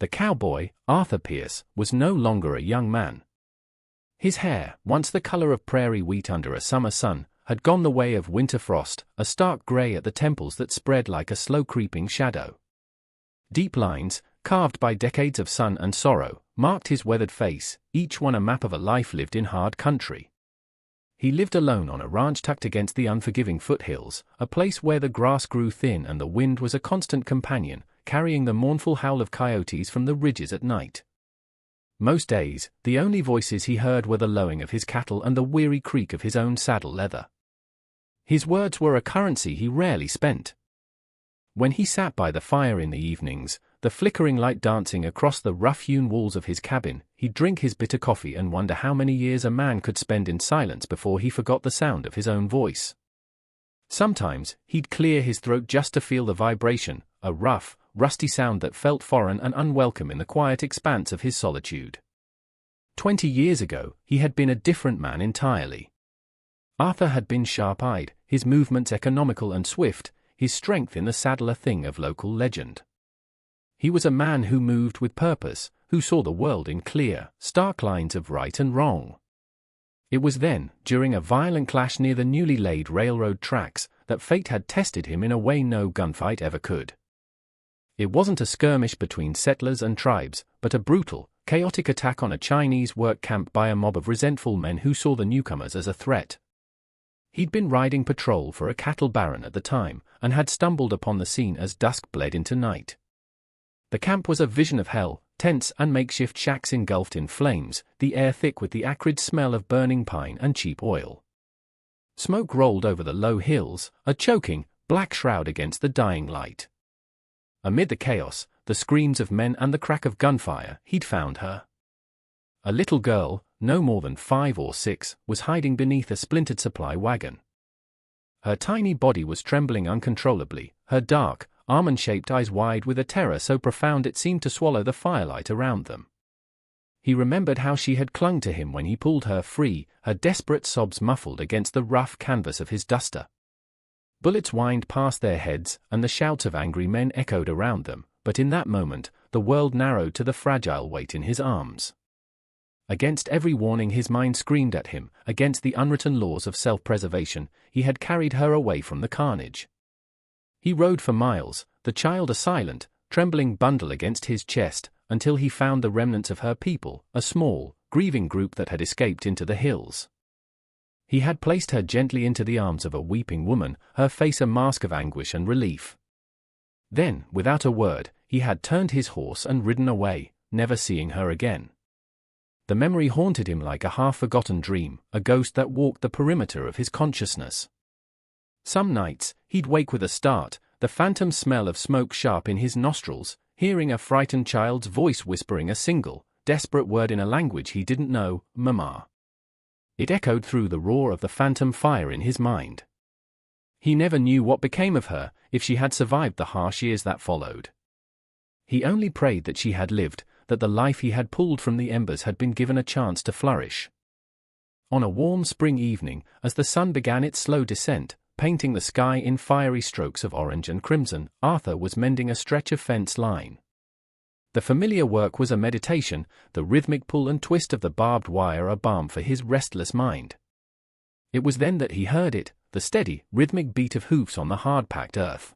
The cowboy, Arthur Pierce, was no longer a young man. His hair, once the color of prairie wheat under a summer sun, had gone the way of winter frost, a stark gray at the temples that spread like a slow creeping shadow. Deep lines, carved by decades of sun and sorrow, marked his weathered face, each one a map of a life lived in hard country. He lived alone on a ranch tucked against the unforgiving foothills, a place where the grass grew thin and the wind was a constant companion, carrying the mournful howl of coyotes from the ridges at night. Most days, the only voices he heard were the lowing of his cattle and the weary creak of his own saddle leather. His words were a currency he rarely spent. When he sat by the fire in the evenings, the flickering light dancing across the rough-hewn walls of his cabin, he'd drink his bitter coffee and wonder how many years a man could spend in silence before he forgot the sound of his own voice. Sometimes, he'd clear his throat just to feel the vibration, a rough, rusty sound that felt foreign and unwelcome in the quiet expanse of his solitude. 20 years ago, he had been a different man entirely. Arthur had been sharp-eyed, his movements economical and swift, his strength in the saddle a thing of local legend. He was a man who moved with purpose, who saw the world in clear, stark lines of right and wrong. It was then, during a violent clash near the newly laid railroad tracks, that fate had tested him in a way no gunfight ever could. It wasn't a skirmish between settlers and tribes, but a brutal, chaotic attack on a Chinese work camp by a mob of resentful men who saw the newcomers as a threat. He'd been riding patrol for a cattle baron at the time, and had stumbled upon the scene as dusk bled into night. The camp was a vision of hell, tents and makeshift shacks engulfed in flames, the air thick with the acrid smell of burning pine and cheap oil. Smoke rolled over the low hills, a choking, black shroud against the dying light. Amid the chaos, the screams of men and the crack of gunfire, he'd found her. A little girl, no more than 5 or 6, was hiding beneath a splintered supply wagon. Her tiny body was trembling uncontrollably, her dark, almond-shaped eyes wide with a terror so profound it seemed to swallow the firelight around them. He remembered how she had clung to him when he pulled her free, her desperate sobs muffled against the rough canvas of his duster. Bullets whined past their heads, and the shouts of angry men echoed around them, but in that moment, the world narrowed to the fragile weight in his arms. Against every warning his mind screamed at him, against the unwritten laws of self-preservation, he had carried her away from the carnage. He rode for miles, the child a silent, trembling bundle against his chest, until he found the remnants of her people, a small, grieving group that had escaped into the hills. He had placed her gently into the arms of a weeping woman, her face a mask of anguish and relief. Then, without a word, he had turned his horse and ridden away, never seeing her again. The memory haunted him like a half-forgotten dream, a ghost that walked the perimeter of his consciousness. Some nights, he'd wake with a start, the phantom smell of smoke sharp in his nostrils, hearing a frightened child's voice whispering a single, desperate word in a language he didn't know, Mama. It echoed through the roar of the phantom fire in his mind. He never knew what became of her, if she had survived the harsh years that followed. He only prayed that she had lived, that the life he had pulled from the embers had been given a chance to flourish. On a warm spring evening, as the sun began its slow descent, painting the sky in fiery strokes of orange and crimson, Arthur was mending a stretch of fence line. The familiar work was a meditation, the rhythmic pull and twist of the barbed wire a balm for his restless mind. It was then that he heard it, the steady, rhythmic beat of hoofs on the hard-packed earth.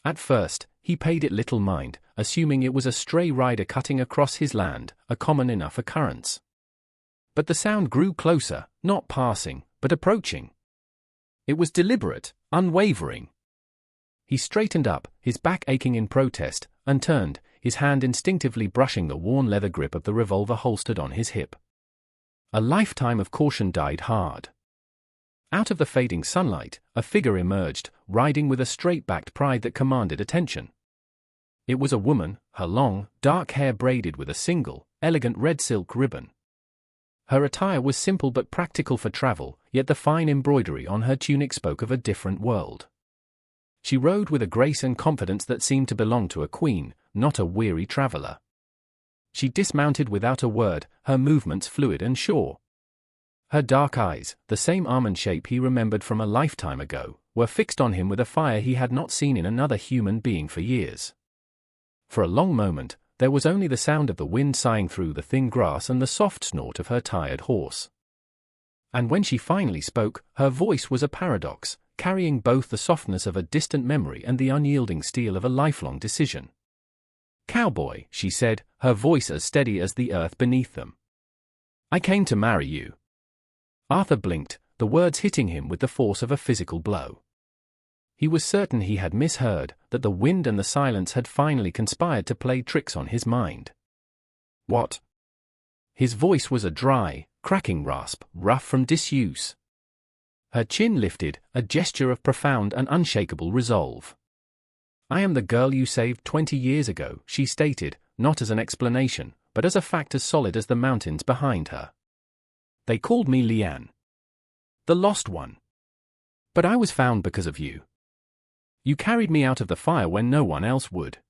At first, he paid it little mind, assuming it was a stray rider cutting across his land, a common enough occurrence. But the sound grew closer, not passing, but approaching. It was deliberate, unwavering. He straightened up, his back aching in protest, and turned, his hand instinctively brushing the worn leather grip of the revolver holstered on his hip. A lifetime of caution died hard. Out of the fading sunlight, a figure emerged, riding with a straight-backed pride that commanded attention. It was a woman, her long, dark hair braided with a single, elegant red silk ribbon. Her attire was simple but practical for travel, yet the fine embroidery on her tunic spoke of a different world. She rode with a grace and confidence that seemed to belong to a queen, not a weary traveler. She dismounted without a word, her movements fluid and sure. Her dark eyes, the same almond shape he remembered from a lifetime ago, were fixed on him with a fire he had not seen in another human being for years. For a long moment, there was only the sound of the wind sighing through the thin grass and the soft snort of her tired horse. And when she finally spoke, her voice was a paradox, carrying both the softness of a distant memory and the unyielding steel of a lifelong decision. "Cowboy," she said, her voice as steady as the earth beneath them. "I came to marry you." Arthur blinked, the words hitting him with the force of a physical blow. He was certain he had misheard, that the wind and the silence had finally conspired to play tricks on his mind. "What?" His voice was a dry, cracking rasp, rough from disuse. Her chin lifted, a gesture of profound and unshakable resolve. "I am the girl you saved 20 years ago," she stated, not as an explanation, but as a fact as solid as the mountains behind her. "They called me Leanne. The lost one. But I was found because of you. You carried me out of the fire when no one else would.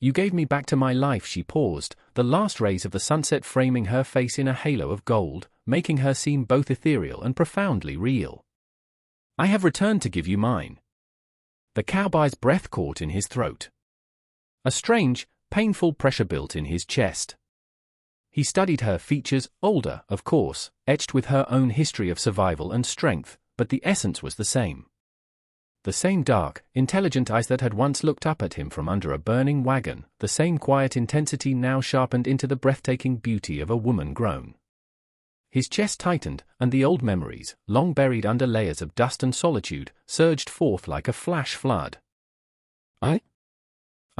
You gave me back to my life." She paused, the last rays of the sunset framing her face in a halo of gold, making her seem both ethereal and profoundly real. "I have returned to give you mine." The cowboy's breath caught in his throat. A strange, painful pressure built in his chest. He studied her features, older, of course, etched with her own history of survival and strength, but the essence was the same. The same dark, intelligent eyes that had once looked up at him from under a burning wagon, the same quiet intensity now sharpened into the breathtaking beauty of a woman grown. His chest tightened, and the old memories, long buried under layers of dust and solitude, surged forth like a flash flood. I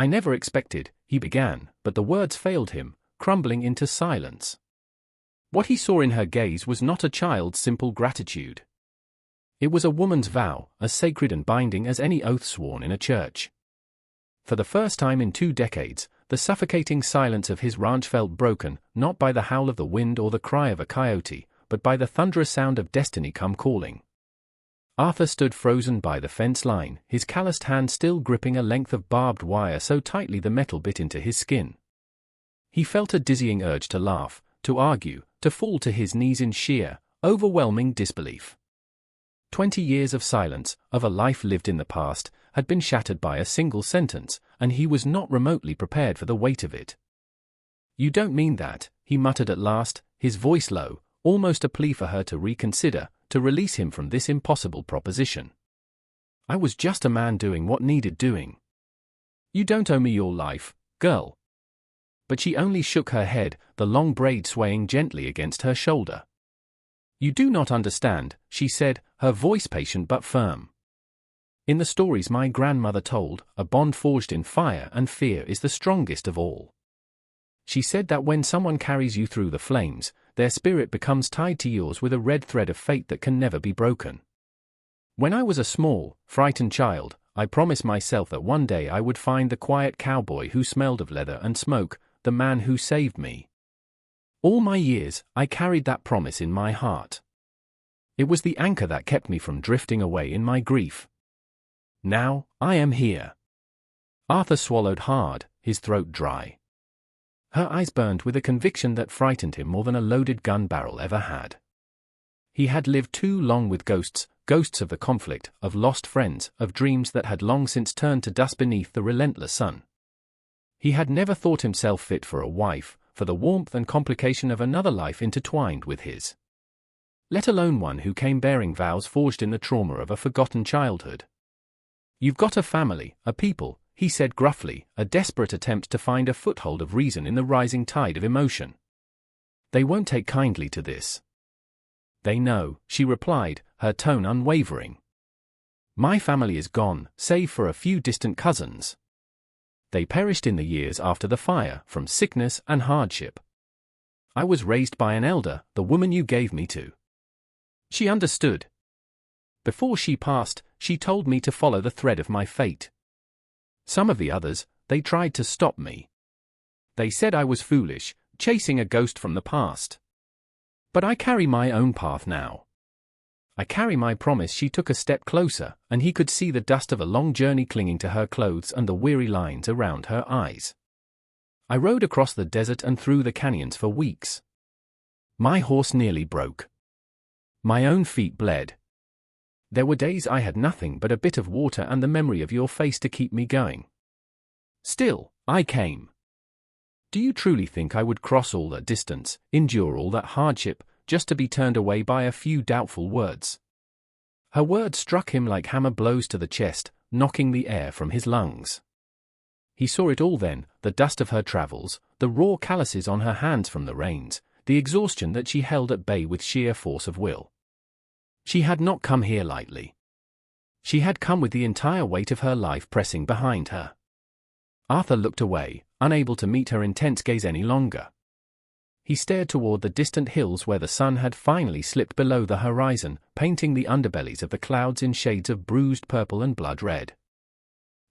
never expected," he began, but the words failed him, crumbling into silence. What he saw in her gaze was not a child's simple gratitude. It was a woman's vow, as sacred and binding as any oath sworn in a church. For the first time in 2 decades, the suffocating silence of his ranch felt broken, not by the howl of the wind or the cry of a coyote, but by the thunderous sound of destiny come calling. Arthur stood frozen by the fence line, his calloused hand still gripping a length of barbed wire so tightly the metal bit into his skin. He felt a dizzying urge to laugh, to argue, to fall to his knees in sheer, overwhelming disbelief. 20 years of silence, of a life lived in the past, had been shattered by a single sentence, and he was not remotely prepared for the weight of it. "You don't mean that," he muttered at last, his voice low, almost a plea for her to reconsider, to release him from this impossible proposition. "I was just a man doing what needed doing. You don't owe me your life, girl." But she only shook her head, the long braid swaying gently against her shoulder. "You do not understand," she said, her voice patient but firm. "In the stories my grandmother told, a bond forged in fire and fear is the strongest of all. She said that when someone carries you through the flames, their spirit becomes tied to yours with a red thread of fate that can never be broken. When I was a small, frightened child, I promised myself that one day I would find the quiet cowboy who smelled of leather and smoke, the man who saved me. All my years, I carried that promise in my heart. It was the anchor that kept me from drifting away in my grief. Now, I am here." Arthur swallowed hard, his throat dry. Her eyes burned with a conviction that frightened him more than a loaded gun barrel ever had. He had lived too long with ghosts, ghosts of the conflict, of lost friends, of dreams that had long since turned to dust beneath the relentless sun. He had never thought himself fit for a wife, for the warmth and complication of another life intertwined with his. Let alone one who came bearing vows forged in the trauma of a forgotten childhood. "You've got a family, a people," he said gruffly, a desperate attempt to find a foothold of reason in the rising tide of emotion. "They won't take kindly to this." "They know," she replied, her tone unwavering. "My family is gone, save for a few distant cousins. They perished in the years after the fire, from sickness and hardship. I was raised by an elder, the woman you gave me to. She understood. Before she passed, she told me to follow the thread of my fate. Some of the others, they tried to stop me. They said I was foolish, chasing a ghost from the past. But I carry my own path now. I carry my promise." She took a step closer, and he could see the dust of a long journey clinging to her clothes and the weary lines around her eyes. "I rode across the desert and through the canyons for weeks. My horse nearly broke. My own feet bled. There were days I had nothing but a bit of water and the memory of your face to keep me going. Still, I came. Do you truly think I would cross all that distance, endure all that hardship, just to be turned away by a few doubtful words? Her words struck him like hammer blows to the chest, knocking the air from his lungs. He saw it all then, the dust of her travels, the raw calluses on her hands from the rains, the exhaustion that she held at bay with sheer force of will. She had not come here lightly. She had come with the entire weight of her life pressing behind her. Arthur looked away, unable to meet her intense gaze any longer. He stared toward the distant hills where the sun had finally slipped below the horizon, painting the underbellies of the clouds in shades of bruised purple and blood red.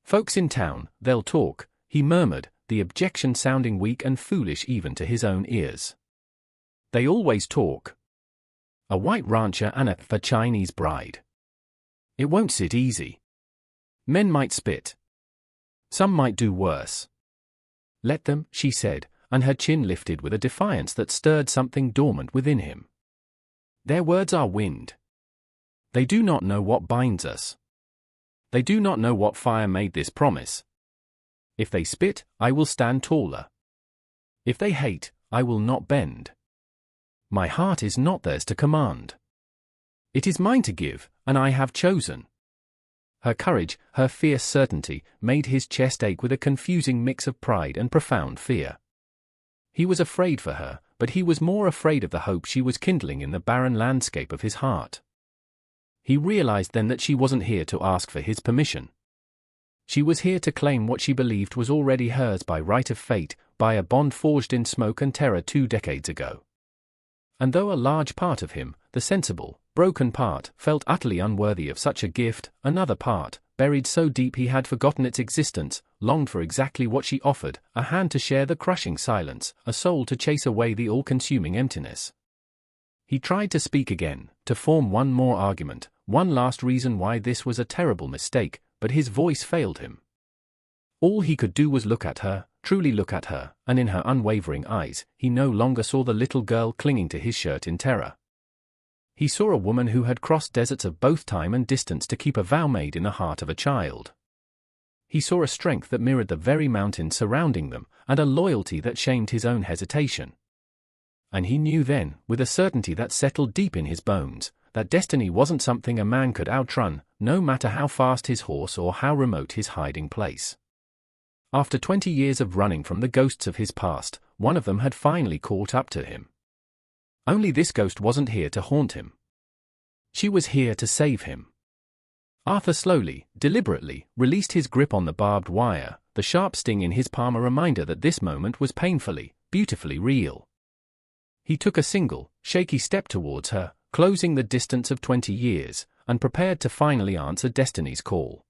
"Folks in town, they'll talk," he murmured, the objection sounding weak and foolish even to his own ears. "They always talk. A white rancher and a Chinese bride. It won't sit easy. Men might spit. Some might do worse." "Let them," she said, and her chin lifted with a defiance that stirred something dormant within him. "Their words are wind. They do not know what binds us. They do not know what fire made this promise. If they spit, I will stand taller. If they hate, I will not bend. My heart is not theirs to command. It is mine to give, and I have chosen." Her courage, her fierce certainty, made his chest ache with a confusing mix of pride and profound fear. He was afraid for her, but he was more afraid of the hope she was kindling in the barren landscape of his heart. He realized then that she wasn't here to ask for his permission. She was here to claim what she believed was already hers by right of fate, by a bond forged in smoke and terror 2 decades ago. And though a large part of him, the sensible, broken part, felt utterly unworthy of such a gift, another part, buried so deep he had forgotten its existence, longed for exactly what she offered, a hand to share the crushing silence, a soul to chase away the all-consuming emptiness. He tried to speak again, to form one more argument, one last reason why this was a terrible mistake, but his voice failed him. All he could do was look at her, truly look at her, and in her unwavering eyes, he no longer saw the little girl clinging to his shirt in terror. He saw a woman who had crossed deserts of both time and distance to keep a vow made in the heart of a child. He saw a strength that mirrored the very mountains surrounding them, and a loyalty that shamed his own hesitation. And he knew then, with a certainty that settled deep in his bones, that destiny wasn't something a man could outrun, no matter how fast his horse or how remote his hiding place. After 20 years of running from the ghosts of his past, one of them had finally caught up to him. Only this ghost wasn't here to haunt him. She was here to save him. Arthur slowly, deliberately, released his grip on the barbed wire, the sharp sting in his palm a reminder that this moment was painfully, beautifully real. He took a single, shaky step towards her, closing the distance of 20 years, and prepared to finally answer destiny's call.